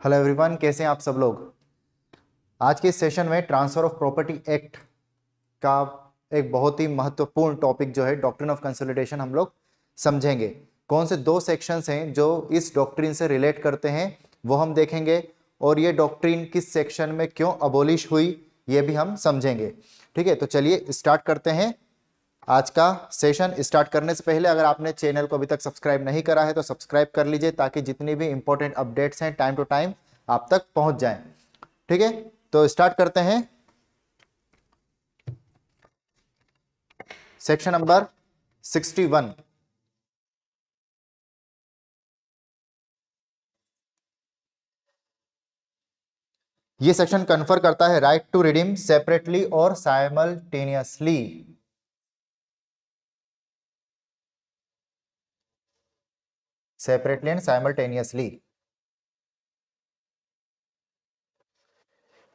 Hello everyone, कैसे हैं आप सब लोग। आज के इस सेशन में ट्रांसफर ऑफ प्रॉपर्टी एक्ट का एक बहुत ही महत्वपूर्ण टॉपिक जो है डॉक्ट्रिन ऑफ कंसोलिडेशन हम लोग समझेंगे। कौन से दो सेक्शंस हैं जो इस डॉक्ट्रिन से रिलेट करते हैं वो हम देखेंगे, और ये डॉक्ट्रिन किस सेक्शन में क्यों अबोलिश हुई ये भी हम समझेंगे। ठीक है, तो चलिए स्टार्ट करते हैं आज का सेशन। स्टार्ट करने से पहले अगर आपने चैनल को अभी तक सब्सक्राइब नहीं करा है तो सब्सक्राइब कर लीजिए, ताकि जितनी भी इंपॉर्टेंट अपडेट्स हैं टाइम टू टाइम आप तक पहुंच जाएं। ठीक है, तो स्टार्ट करते हैं। Section number 61। ये सेक्शन कन्फर करता है राइट टू रिडीम सेपरेटली और साइमल्टेनियसली। सेपरेटली एंड साइमल्टेनियसली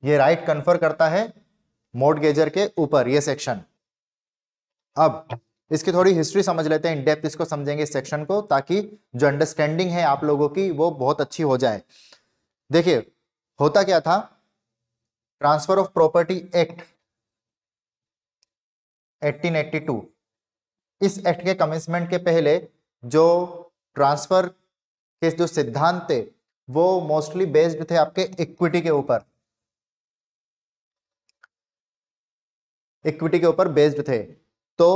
ये राइट कन्फर करता है मॉर्टगेजर के ऊपर ये सेक्शन। अब इसकी थोड़ी हिस्ट्री समझ लेते हैं, इन डेप्थ इसको समझेंगे इस सेक्शन को, ताकि जो अंडरस्टैंडिंग है आप लोगों की वो बहुत अच्छी हो जाए। देखिए होता क्या था, ट्रांसफर ऑफ प्रॉपर्टी एक्ट 1882, इस एक्ट के कमेंसमेंट के पहले जो ट्रांसफर के जो सिद्धांत थे वो मोस्टली बेस्ड थे आपके इक्विटी के ऊपर। इक्विटी के ऊपर बेस्ड थे। तो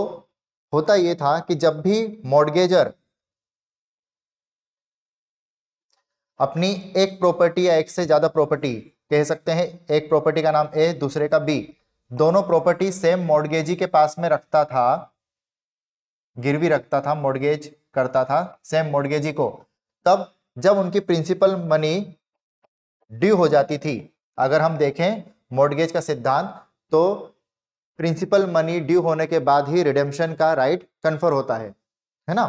होता यह था कि जब भी मॉर्टगेजर अपनी एक प्रॉपर्टी या एक से ज्यादा प्रॉपर्टी, कह सकते हैं एक प्रॉपर्टी का नाम ए दूसरे का बी, दोनों प्रॉपर्टी सेम मॉर्टगेजी के पास में रखता था, गिरवी रखता था, मॉर्टगेज करता था सेम मॉर्टगेजी को, तब जब उनकी प्रिंसिपल मनी ड्यू हो जाती थी, अगर हम देखें मॉर्टगेज का सिद्धांत, तो प्रिंसिपल मनी ड्यू होने के बाद ही रिडेम्पशन का राइट कन्फर होता है ना।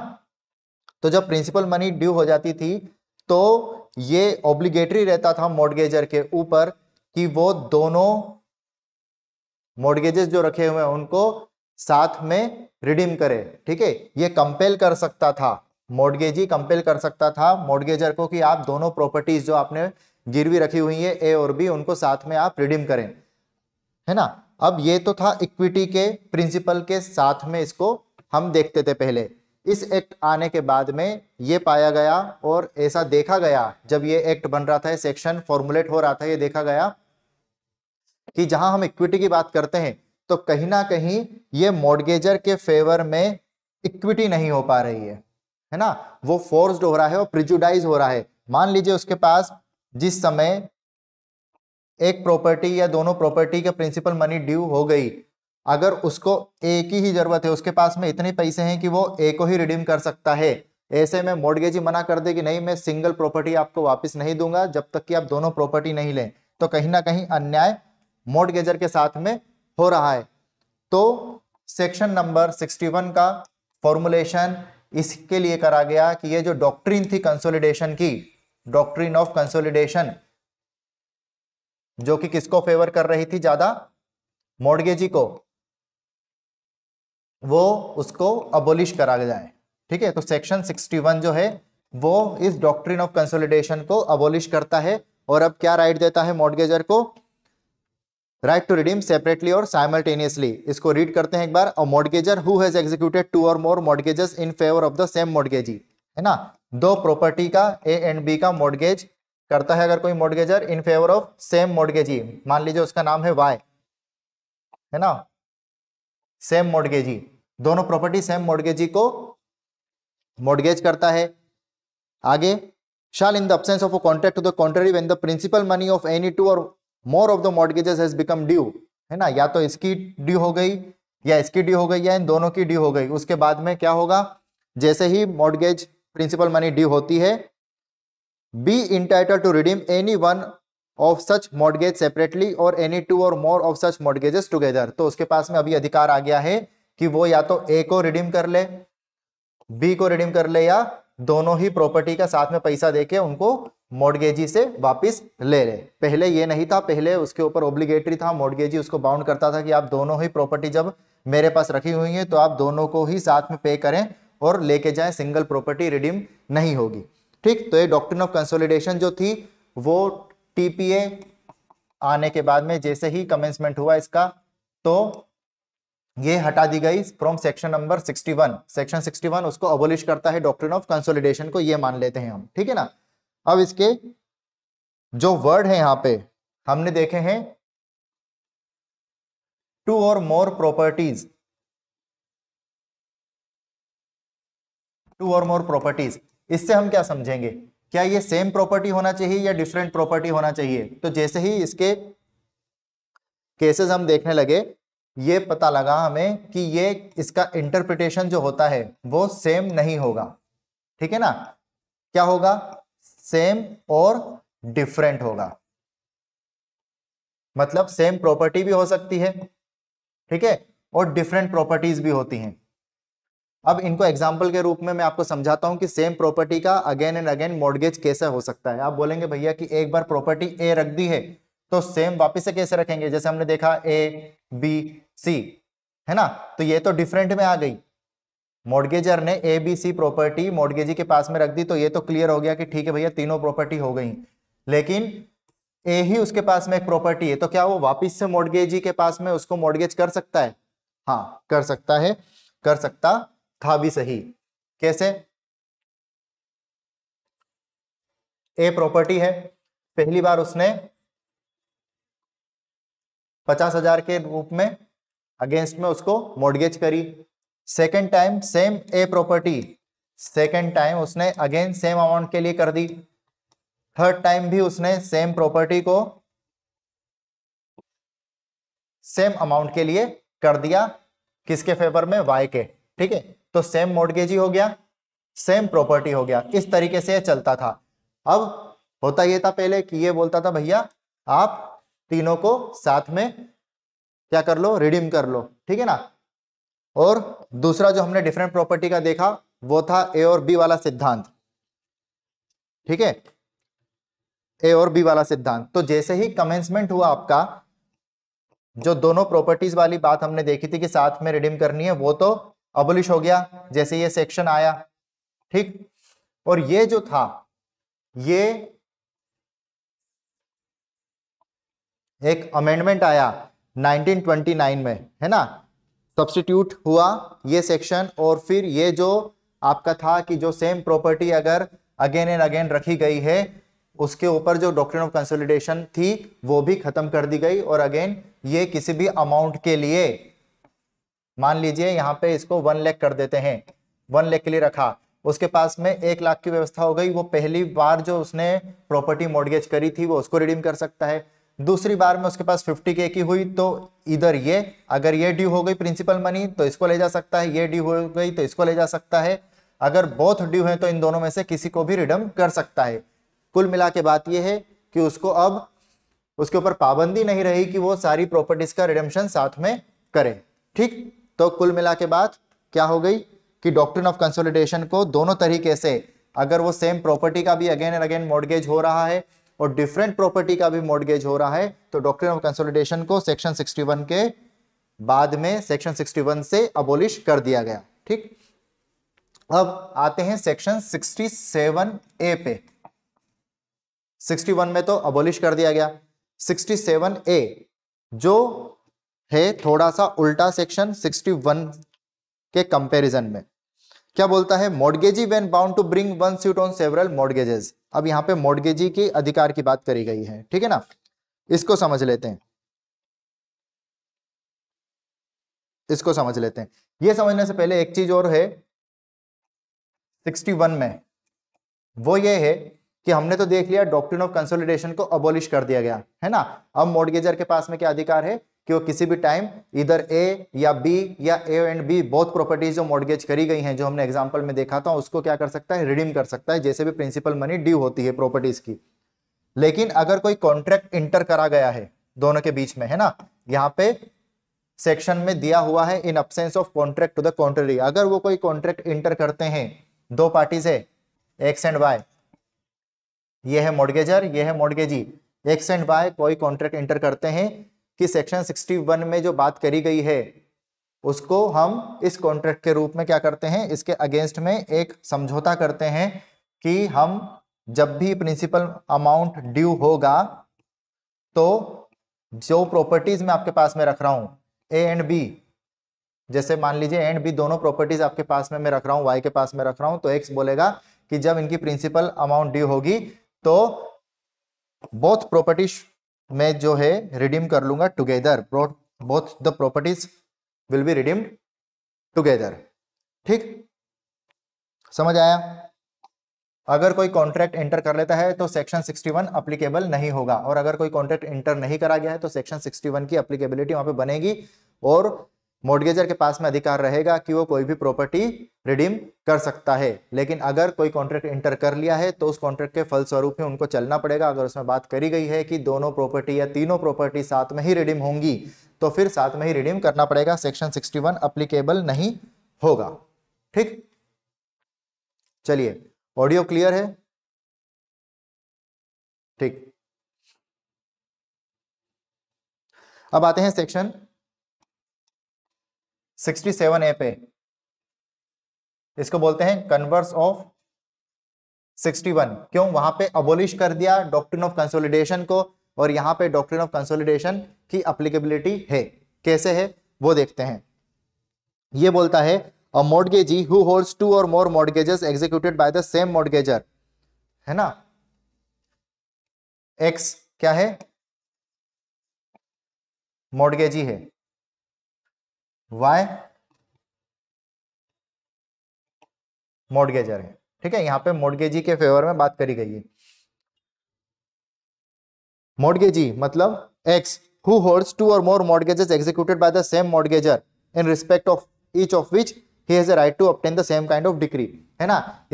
तो जब प्रिंसिपल मनी ड्यू हो जाती थी तो ये ऑब्लिगेटरी रहता था मॉर्टगेजर के ऊपर कि वो दोनों मॉर्टगेजेस जो रखे हुए हैं उनको साथ में रिडीम करे। ठीक है, ये कंपेल कर सकता था, मॉर्टगेजी कंपेल कर सकता था मॉर्टगेजर को कि आप दोनों प्रॉपर्टीज जो आपने गिरवी रखी हुई है ए और बी, उनको साथ में आप रिडीम करें, है ना। अब ये तो था इक्विटी के प्रिंसिपल के साथ में, इसको हम देखते थे पहले। इस एक्ट आने के बाद में ये पाया गया और ऐसा देखा गया, जब ये एक्ट बन रहा था, सेक्शन फॉर्मुलेट हो रहा था, ये देखा गया कि जहां हम इक्विटी की बात करते हैं तो कहीं ना कहीं ये मॉर्टगेजर के फेवर में इक्विटी नहीं हो पा रही है ना। वो फोर्स्ड हो रहा है और प्रिजुडाइज हो रहा है। मान लीजिए उसके पास जिस समय एक प्रॉपर्टी या दोनों प्रॉपर्टी के प्रिंसिपल मनी ड्यू हो गई, अगर उसको ए की ही जरूरत है, उसके पास में इतने पैसे हैं कि वो ए को ही रिडीम कर सकता है, ऐसे में मॉर्टगेजी मना कर दे कि नहीं मैं सिंगल प्रॉपर्टी आपको वापस नहीं दूंगा जब तक कि आप दोनों प्रॉपर्टी नहीं लें, तो कहीं ना कहीं अन्याय मॉर्टगेजर के साथ में हो रहा है। तो सेक्शन नंबर 61 का फॉर्मुलेशन इसके लिए करा गया कि ये जो डॉक्ट्रिन थी कंसोलिडेशन की, डॉक्ट्रिन ऑफ कंसोलिडेशन, जो कि किसको फेवर कर रही थी ज्यादा, मॉर्टगेजी को, वो उसको अबोलिश करा जाए। ठीक है, तो सेक्शन 61 जो है वो इस डॉक्ट्रिन ऑफ कंसोलिडेशन को अबोलिश करता है, और अब क्या राइट देता है मॉर्टगेजर को, राइट टू रिडीम सेपरेटली और साइमल्टेनियसली। इसको रीड करते हैं एक बार। A mortgagor who has executed two और more mortgages in favour of the same mortgagee, है ना, दो प्रॉपर्टी का ए एंड बी का मॉर्टगेज करता है अगर कोई mortgagor in favour of same mortgagee, मान लीजिए उसका नाम है वाई, है ना, सेम मॉर्टगेजी, दोनों प्रॉपर्टी सेम मॉर्टगेजी को मॉर्टगेज करता है। आगे, shall in the absence of a contract to the contrary when the principal money of any two or more of the mortgages has become due, है ना, या तो इसकी ड्यू हो गई या इसकी ड्यू हो गई या इन दोनों की ड्यू हो गई, उसके बाद में क्या होगा, जैसे ही मॉर्टगेज प्रिंसिपल मनी ड्यू होती है, be entitled to redeem any one of such mortgage separately और एनी टू और मोर ऑफ सच मॉर्टगेजेस टुगेदर। तो उसके पास में अभी अधिकार आ गया है कि वो या तो ए को रिडीम कर ले, बी को रिडीम कर ले, या दोनों ही प्रॉपर्टी का साथ में पैसा देके उनको मॉर्टगेजी से वापस ले ले। पहले ये नहीं था, पहले उसके ऊपर ऑब्लिगेटरी था, मॉर्टगेजी उसको बाउंड करता था कि आप दोनों ही प्रॉपर्टी जब मेरे पास रखी हुई है तो आप दोनों को ही साथ में पे करें और लेके जाएं, सिंगल प्रॉपर्टी रिडीम नहीं होगी। ठीक, तो ये डॉक्ट्रिन ऑफ कंसोलिडेशन जो थी वो टीपीए आने के बाद में जैसे ही कमेंसमेंट हुआ इसका, तो ये हटा दी गई फ्रॉम सेक्शन नंबर 61। सेक्शन 61 उसको अबोलिश करता है डॉक्ट्रिन ऑफ कंसोलिडेशन को, ये मान लेते हैं हम, ठीक है ना। अब इसके जो वर्ड है यहां पे हमने देखे हैं, टू और मोर प्रॉपर्टीज, टू और मोर प्रॉपर्टीज, इससे हम क्या समझेंगे, क्या ये सेम प्रॉपर्टी होना चाहिए या डिफरेंट प्रॉपर्टी होना चाहिए। तो जैसे ही इसके केसेस हम देखने लगे, ये पता लगा हमें कि ये इसका इंटरप्रिटेशन जो होता है वो सेम नहीं होगा, ठीक है ना। क्या होगा, सेम और डिफरेंट होगा। मतलब सेम प्रॉपर्टी भी हो सकती है, ठीक है, और डिफरेंट प्रॉपर्टीज भी होती हैं। अब इनको एग्जाम्पल के रूप में मैं आपको समझाता हूं कि सेम प्रॉपर्टी का अगेन एंड अगेन मॉर्गेज कैसे हो सकता है। आप बोलेंगे भैया कि एक बार प्रॉपर्टी ए रख दी है तो सेम वापस से कैसे रखेंगे, जैसे हमने देखा ए बी सी, है ना, तो ये तो डिफरेंट में आ गई। मॉर्गेजर ने A B C property mortgagee के पास में रख दी, तो ये तो क्लियर हो गया कि ठीक है भैया तीनों प्रॉपर्टी हो गई। लेकिन ए ही उसके पास में एक प्रॉपर्टी है, तो क्या वो वापस से मॉर्गेजी के पास में उसको मॉर्गेज कर सकता है? हाँ कर सकता है, कर सकता था भी सही। कैसे? ए प्रॉपर्टी है, पहली बार उसने 50,000 के रूप में अगेंस्ट में उसको मॉर्गेज करी। Second time same a property, second time उसने अगेन सेम अमाउंट के लिए कर दी। थर्ड टाइम भी उसने सेम प्रॉपर्टी को सेम अमाउंट के लिए कर दिया, किसके फेवर में? वाई के, ठीक है। तो सेम मॉर्गेज ही हो गया, सेम प्रॉपर्टी हो गया। इस तरीके से चलता था। अब होता यह था पहले कि ये बोलता था भैया आप तीनों को साथ में क्या कर लो, रिडीम कर लो, ठीक है ना। और दूसरा जो हमने डिफरेंट प्रॉपर्टी का देखा वो था ए और बी वाला सिद्धांत, ठीक है, ए और बी वाला सिद्धांत। तो जैसे ही कमेंसमेंट हुआ आपका, जो दोनों प्रॉपर्टीज वाली बात हमने देखी थी कि साथ में रिडीम करनी है, वो तो अबोलिश हो गया जैसे ये सेक्शन आया, ठीक। और ये जो था ये एक अमेंडमेंट आया 1929 में, है ना, सब्स्टिट्यूट हुआ ये सेक्शन। और फिर ये जो आपका था कि जो सेम प्रॉपर्टी अगर अगेन एंड अगेन रखी गई है, उसके ऊपर जो डॉक्ट्रिन ऑफ कंसोलिडेशन थी वो भी खत्म कर दी गई। और अगेन ये किसी भी अमाउंट के लिए, मान लीजिए यहां पे इसको 1 लाख कर देते हैं, 1 लाख के लिए रखा, उसके पास में 1 लाख की व्यवस्था हो गई, वो पहली बार जो उसने प्रॉपर्टी मॉर्गेज करी थी वो उसको रिडीम कर सकता है। दूसरी बार में उसके पास 50K की हुई, तो इधर ये अगर ये ड्यू हो गई प्रिंसिपल मनी तो इसको ले जा सकता है, ये ड्यू हो गई तो इसको ले जा सकता है। अगर बोथ ड्यू है तो इन दोनों में से किसी को भी रिडीम कर सकता है। कुल मिला के बात यह है कि उसको अब उसके ऊपर पाबंदी नहीं रही कि वो सारी प्रॉपर्टीज का रिडेम्पशन साथ में करे, ठीक। तो कुल मिला के बात क्या हो गई कि डॉक्ट्रिन ऑफ कंसोलिडेशन को दोनों तरीके से, अगर वो सेम प्रॉपर्टी का भी अगेन एंड अगेन मॉर्गेज हो रहा है और डिफरेंट प्रॉपर्टी का भी मॉर्गेज हो रहा है, तो डॉक्ट्रिन ऑफ कंसोलिडेशन को सेक्शन 61 के बाद में सेक्शन 61 से अबोलिश कर दिया गया, ठीक। अब आते हैं सेक्शन 67A पे। 61 में तो अबोलिश कर दिया गया। 67A जो है थोड़ा सा उल्टा सेक्शन 61 के कंपैरिजन में। क्या बोलता है? Mortgagee when bound to bring one suit on several mortgages. अब यहां पे मॉर्गेजी के अधिकार की बात करी गई है, ठीक है ना। इसको समझ लेते हैं, इसको समझ लेते हैं। यह समझने से पहले एक चीज और है 61 में, वो ये है कि हमने तो देख लिया डॉक्ट्रिन ऑफ कंसोलिडेशन को अबोलिश कर दिया गया, है ना। अब मॉर्गेजर के पास में क्या अधिकार है कि वो किसी भी टाइम इधर ए या बी या A and B both properties जो मॉर्गेज करी गई हैं, जो हमने एग्जांपल में देखा था, उसको क्या कर सकता है? रिडीम कर सकता है, जैसे भी प्रिंसिपल मनी ड्यू होती है प्रॉपर्टीज की। लेकिन अगर कोई कॉन्ट्रैक्ट इंटर करा गया है दोनों के बीच में, है ना, यहाँ पे सेक्शन में दिया हुआ है in absence of contract to the contrary. अगर वो कोई कॉन्ट्रैक्ट इंटर करते हैं, दो पार्टीज है एक्स एंड वाई, ये है मॉर्गेजर, ये है मॉर्गेजी, एक्स एंड वाई कोई कॉन्ट्रैक्ट इंटर करते हैं कि सेक्शन 61 में जो बात करी गई है उसको हम इस कॉन्ट्रैक्ट के रूप में क्या करते हैं, इसके अगेंस्ट में एक समझौता करते हैं कि हम जब भी प्रिंसिपल अमाउंट ड्यू होगा तो जो प्रॉपर्टीज मैं आपके पास में रख रहा हूं ए एंड बी, जैसे मान लीजिए ए एंड बी दोनों प्रॉपर्टीज आपके पास में मैं रख रहा हूं, वाई के पास में रख रहा हूं, तो एक्स बोलेगा कि जब इनकी प्रिंसिपल अमाउंट ड्यू होगी तो बोथ प्रॉपर्टीज में जो है रिडीम कर लूंगा together, both the properties will be redeemed together. ठीक, समझ आया? अगर कोई कॉन्ट्रैक्ट एंटर कर लेता है तो सेक्शन 61 अप्लीकेबल नहीं होगा, और अगर कोई कॉन्ट्रैक्ट एंटर नहीं करा गया है तो सेक्शन 61 की अप्लीकेबिलिटी वहां पे बनेगी और मॉर्गेजर के पास में अधिकार रहेगा कि वो कोई भी प्रॉपर्टी रिडीम कर सकता है। लेकिन अगर कोई कॉन्ट्रैक्ट एंटर कर लिया है तो उस कॉन्ट्रैक्ट के फलस्वरूप में उनको चलना पड़ेगा। अगर उसमें बात करी गई है कि दोनों प्रॉपर्टी या तीनों प्रॉपर्टी साथ में ही रिडीम होंगी तो फिर साथ में ही रिडीम करना पड़ेगा, सेक्शन 61 अप्लीकेबल नहीं होगा। ठीक, चलिए, ऑडियो क्लियर है? ठीक, अब आते हैं सेक्शन 67A पे। इसको बोलते हैं कन्वर्स ऑफ 61। क्यों? वहां पे अबोलिश कर दिया डॉक्ट्रिन ऑफ कंसोलिडेशन को, और यहां पे डॉक्ट्रिन ऑफ कंसोलिडेशन की अप्लीकेबिलिटी है। कैसे है वो देखते हैं। ये बोलता है अ mortgagee who holds 2 or more mortgages executed by the same mortgagor, है ना, एक्स क्या है? मॉर्गेजी है, वाई मॉर्गेजर है। ठीक है, यहां पे मॉर्गेजी के फेवर में बात करी गई है। मॉर्गेजी मतलब x who holds 2 or more mortgages executed by the same mortgagor in respect of each of which he has a right to obtain the same kind of decree, है ना।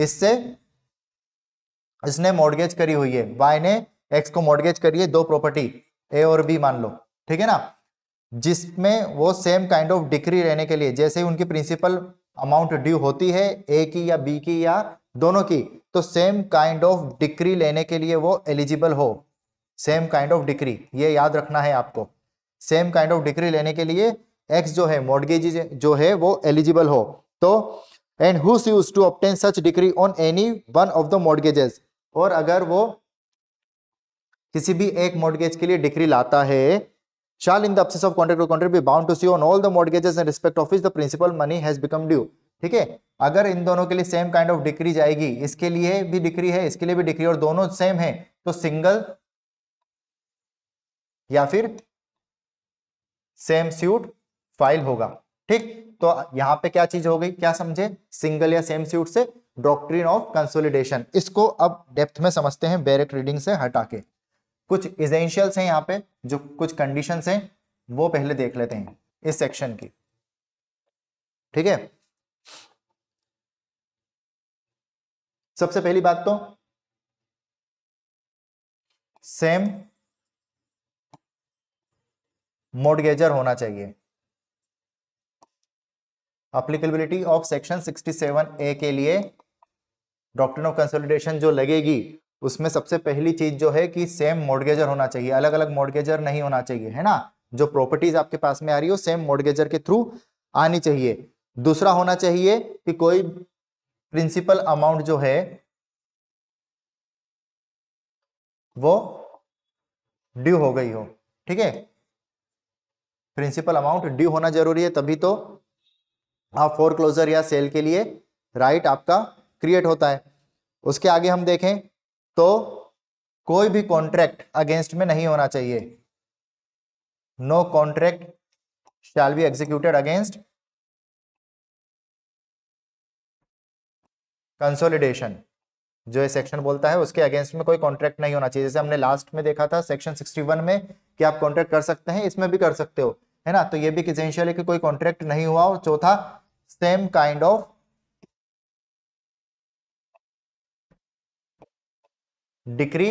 इसने मॉर्गेज करी हुई है, वाई ने x को mortgage करी है, दो प्रॉपर्टी ए और बी मान लो, ठीक है ना, जिसमें वो सेम काइंड ऑफ डिक्री लेने के लिए, जैसे ही उनकी प्रिंसिपल अमाउंट ड्यू होती है ए की या बी की या दोनों की, तो सेम काइंड ऑफ डिक्री लेने के लिए वो एलिजिबल हो। सेम काइंड ऑफ डिक्री, ये याद रखना है आपको। सेम काइंड ऑफ डिक्री लेने के लिए एक्स जो है मॉर्गेज जो है वो एलिजिबल हो। तो and who used to obtain such decree on any one of the mortgages, और अगर वो किसी भी एक मॉर्गेज के लिए डिक्री लाता है, shall in the absence of contract or contract be bound to see on all the mortgages in respect of which the principal money has become due। ठीक है, अगर इन दोनों के लिए सेम काइंड ऑफ डिक्री जाएगी, इसके लिए भी डिक्री है, इसके लिए भी डिक्री, और दोनों सेम है, तो सिंगल या फिर सेम सूट फाइल होगा। ठीक, तो यहां पे क्या चीज हो गई, क्या समझे? सिंगल या सेम सूट से डॉक्ट्रिन ऑफ कंसोलिडेशन। इसको अब डेप्थ में समझते हैं डायरेक्ट रीडिंग से हटा के। कुछ इसेंशियल्स हैं यहाँ पे, जो कुछ कंडीशंस हैं वो पहले देख लेते हैं इस सेक्शन की। ठीक है, सबसे पहली बात तो सेम मॉर्गेजर होना चाहिए। एप्लीकेबिलिटी ऑफ सेक्शन 67A के लिए डॉक्ट्रिन ऑफ कंसोलिडेशन जो लगेगी, उसमें सबसे पहली चीज जो है कि सेम मॉर्गेजर होना चाहिए, अलग अलग मॉर्गेजर नहीं होना चाहिए, है ना। जो प्रॉपर्टीज आपके पास में आ रही हो सेम मॉर्गेजर के थ्रू आनी चाहिए। दूसरा होना चाहिए कि कोई प्रिंसिपल अमाउंट जो है वो ड्यू हो गई हो। ठीक है, प्रिंसिपल अमाउंट ड्यू होना जरूरी है, तभी तो आप फोरक्लोजर या सेल के लिए राइट आपका क्रिएट होता है। उसके आगे हम देखें तो कोई भी कॉन्ट्रैक्ट अगेंस्ट में नहीं होना चाहिए। No contract shall be executed against consolidation, जो ये सेक्शन बोलता है उसके अगेंस्ट में कोई कॉन्ट्रैक्ट नहीं होना चाहिए। जैसे हमने लास्ट में देखा था सेक्शन 61 में कि आप कॉन्ट्रैक्ट कर सकते हैं, इसमें भी कर सकते हो, है ना। तो ये भी एसेंशियल है कि कोई कॉन्ट्रैक्ट नहीं हुआ। और चौथा, सेम काइंड ऑफ डिक्री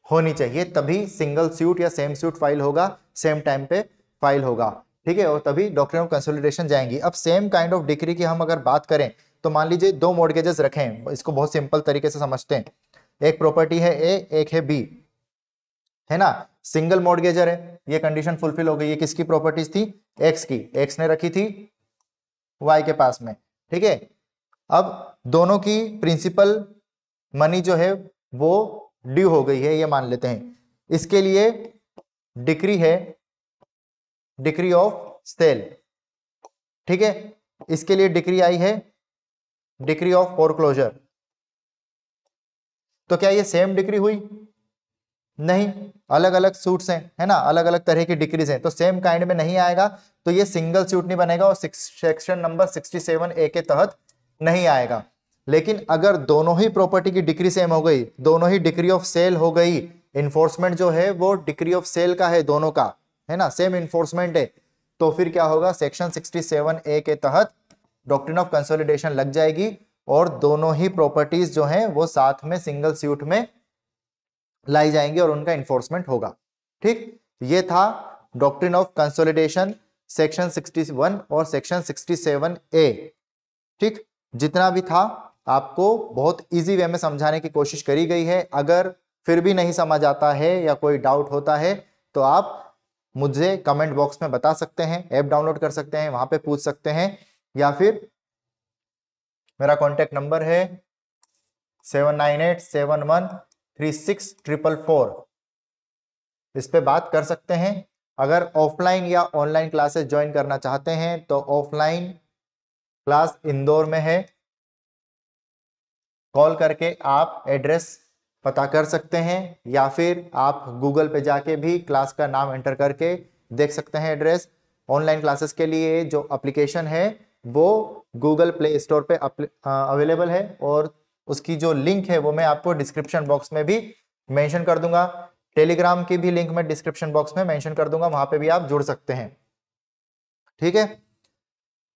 होनी चाहिए, तभी सिंगल सूट या सेम सूट फाइल होगा, सेम टाइम पे फाइल होगा। ठीक है, और तभी डॉक्ट्रिन ऑफ कंसोलिडेशन जाएंगी। अब सेम काइंड ऑफ डिक्री की हम अगर बात करें तो मान लीजिए दो मॉर्गेजेस रखें, इसको बहुत सिंपल तरीके से समझते हैं। एक प्रॉपर्टी है ए, एक है बी, है ना। सिंगल मॉर्गेजर है, ये कंडीशन फुलफिल हो गई। ये किसकी प्रॉपर्टीज थी? एक्स की, एक्स ने रखी थी वाई के पास में। ठीक है, अब दोनों की प्रिंसिपल मनी जो है वो ड्यू हो गई है, ये मान लेते हैं। इसके लिए डिक्री है, डिक्री ऑफ सेल, ठीक है। इसके लिए डिक्री आई है, डिक्री ऑफ फोरक्लोजर। तो क्या ये सेम डिक्री हुई? नहीं, अलग अलग सूट्स हैं, है ना, अलग अलग तरह की डिक्रीज हैं, तो सेम काइंड में नहीं आएगा, तो ये सिंगल सूट नहीं बनेगा और सेक्शन नंबर 67A के तहत नहीं आएगा। लेकिन अगर दोनों ही प्रॉपर्टी की डिक्री सेम हो गई, दोनों ही डिक्री ऑफ सेल हो गई, इन्फोर्समेंट जो है वो डिक्री ऑफ सेल का है, दोनों का, है ना, सेम इन्फोर्समेंट है, तो फिर क्या होगा, सेक्शन 67A के तहत डॉक्ट्रिन ऑफ कंसोलिडेशन लग जाएगी और दोनों ही प्रॉपर्टीज जो हैं वो साथ में सिंगल सूट में लाई जाएंगी और उनका इन्फोर्समेंट होगा। ठीक, ये था डॉक्ट्रिन ऑफ कंसोलिडेशन सेक्शन 61 और सेक्शन 67A। ठीक, जितना भी था आपको बहुत इजी वे में समझाने की कोशिश करी गई है। अगर फिर भी नहीं समझ आता है या कोई डाउट होता है तो आप मुझे कमेंट बॉक्स में बता सकते हैं, ऐप डाउनलोड कर सकते हैं, वहां पे पूछ सकते हैं, या फिर मेरा कॉन्टेक्ट नंबर है 7987136444, इस पे बात कर सकते हैं। अगर ऑफलाइन या ऑनलाइन क्लासेस ज्वाइन करना चाहते हैं तो ऑफलाइन क्लास इंदौर में है, कॉल करके आप एड्रेस पता कर सकते हैं, या फिर आप गूगल पे जाके भी क्लास का नाम एंटर करके देख सकते हैं एड्रेस। ऑनलाइन क्लासेस के लिए जो एप्लीकेशन है वो गूगल प्ले स्टोर पे अवेलेबल है और उसकी जो लिंक है वो मैं आपको डिस्क्रिप्शन बॉक्स में भी मेंशन कर दूंगा। टेलीग्राम की भी लिंक मैं डिस्क्रिप्शन बॉक्स में मेंशन कर दूंगा, वहां पे भी आप जुड़ सकते हैं। ठीक है,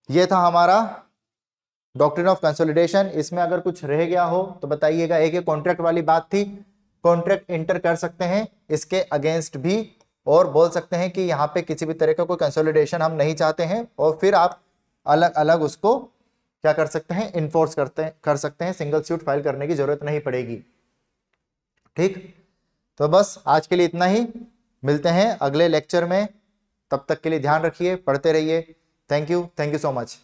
ये था हमारा डॉक्ट्रिन ऑफ कंसोलिडेशन। इसमें अगर कुछ रह गया हो तो बताइएगा। एक कॉन्ट्रैक्ट वाली बात थी, कॉन्ट्रैक्ट इंटर कर सकते हैं इसके अगेंस्ट भी, और बोल सकते हैं कि यहाँ पे किसी भी तरह का कोई कंसोलिडेशन हम नहीं चाहते हैं, और फिर आप अलग अलग उसको क्या कर सकते हैं, इन्फोर्स कर सकते हैं, सिंगल सूट फाइल करने की जरूरत नहीं पड़ेगी। ठीक, तो बस आज के लिए इतना ही, मिलते हैं अगले लेक्चर में, तब तक के लिए ध्यान रखिए, पढ़ते रहिए। Thank you so much.